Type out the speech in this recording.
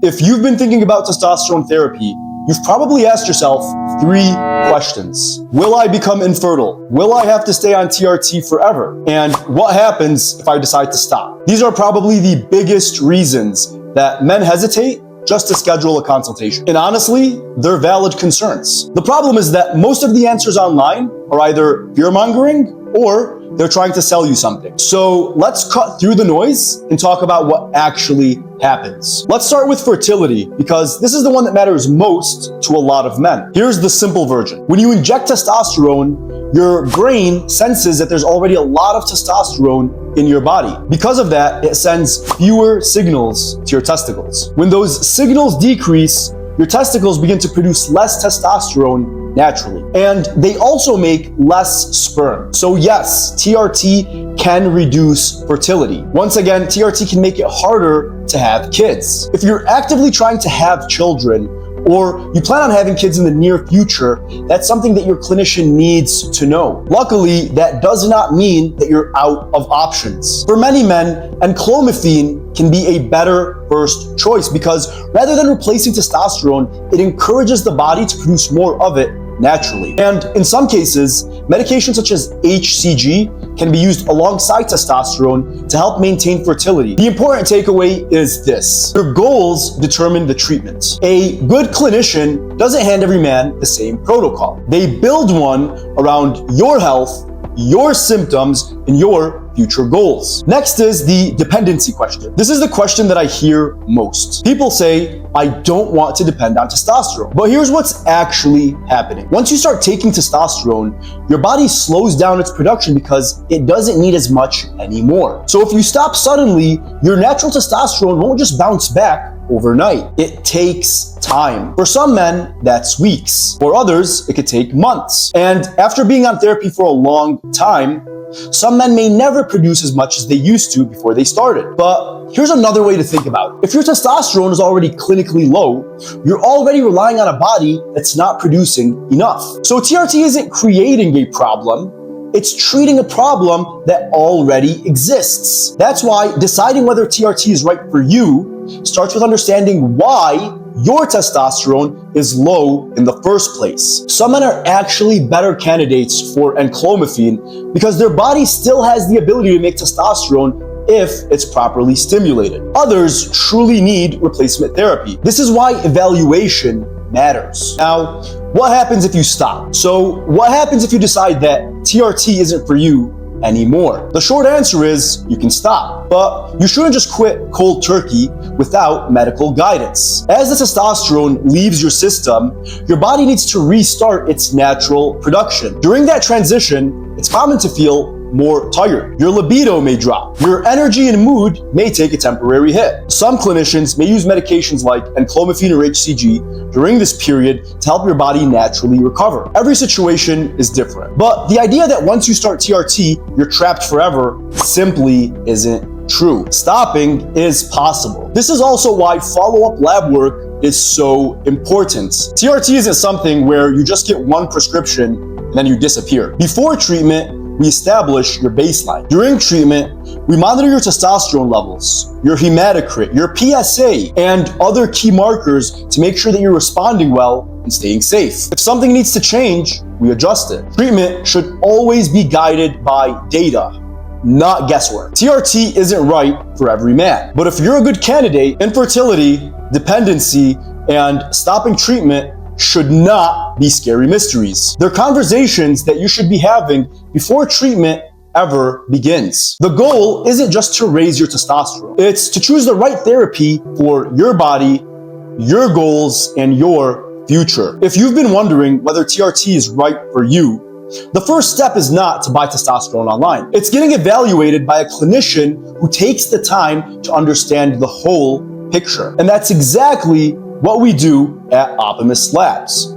If you've been thinking about testosterone therapy, you've probably asked yourself 3 questions. Will I become infertile? Will I have to stay on TRT forever? And what happens if I decide to stop? These are probably the biggest reasons that men hesitate just to schedule a consultation. And honestly, they're valid concerns. The problem is that most of the answers online are either fear-mongering or they're trying to sell you something. So let's cut through the noise and talk about what actually happens. Let's start with fertility, because this is the one that matters most to a lot of men. Here's the simple version. When you inject testosterone, your brain senses that there's already a lot of testosterone in your body. Because of that, it sends fewer signals to your testicles. When those signals decrease, your testicles begin to produce less testosterone naturally. And they also make less sperm. So yes, TRT can reduce fertility. Once again, TRT can make it harder to have kids. If you're actively trying to have children, or you plan on having kids in the near future, that's something that your clinician needs to know. Luckily, that does not mean that you're out of options. For many men, enclomiphene can be a better first choice because rather than replacing testosterone, it encourages the body to produce more of it naturally. And in some cases, medications such as HCG can be used alongside testosterone to help maintain fertility. The important takeaway is this: your goals determine the treatment. A good clinician doesn't hand every man the same protocol. They build one around your health, your symptoms, and your future goals. Next is the dependency question. This is the question that I hear most. People say, I don't want to depend on testosterone. But here's what's actually happening. Once you start taking testosterone, your body slows down its production because it doesn't need as much anymore. So if you stop suddenly, your natural testosterone won't just bounce back overnight. It takes time. For some men, that's weeks. For others, it could take months. And after being on therapy for a long time, some men may never produce as much as they used to before they started. But here's another way to think about it. If your testosterone is already clinically low, you're already relying on a body that's not producing enough. So TRT isn't creating a problem, it's treating a problem that already exists. That's why deciding whether TRT is right for you starts with understanding why your testosterone is low in the first place. Some men are actually better candidates for enclomiphene because their body still has the ability to make testosterone if it's properly stimulated. Others truly need replacement therapy. This is why evaluation matters. Now, what happens if you stop? So what happens if you decide that TRT isn't for you anymore? The short answer is you can stop, but you shouldn't just quit cold turkey without medical guidance. As the testosterone leaves your system, your body needs to restart its natural production. During that transition, it's common to feel more tired. Your libido may drop. Your energy and mood may take a temporary hit. Some clinicians may use medications like enclomiphene or HCG during this period to help your body naturally recover. Every situation is different. But the idea that once you start TRT, you're trapped forever simply isn't true. Stopping is possible. This is also why follow-up lab work is so important. TRT isn't something where you just get one prescription and then you disappear. Before treatment, we establish your baseline. During treatment, we monitor your testosterone levels, your hematocrit, your PSA, and other key markers to make sure that you're responding well and staying safe. If something needs to change, we adjust it. Treatment should always be guided by data, not guesswork. TRT isn't right for every man, but if you're a good candidate, infertility, dependency, and stopping treatment should not be scary mysteries. They're conversations that you should be having before treatment ever begins. The goal isn't just to raise your testosterone. It's to choose the right therapy for your body, your goals, and your future. If you've been wondering whether TRT is right for you, the first step is not to buy testosterone online. It's getting evaluated by a clinician who takes the time to understand the whole picture. And that's exactly what we do at Opimus Labs.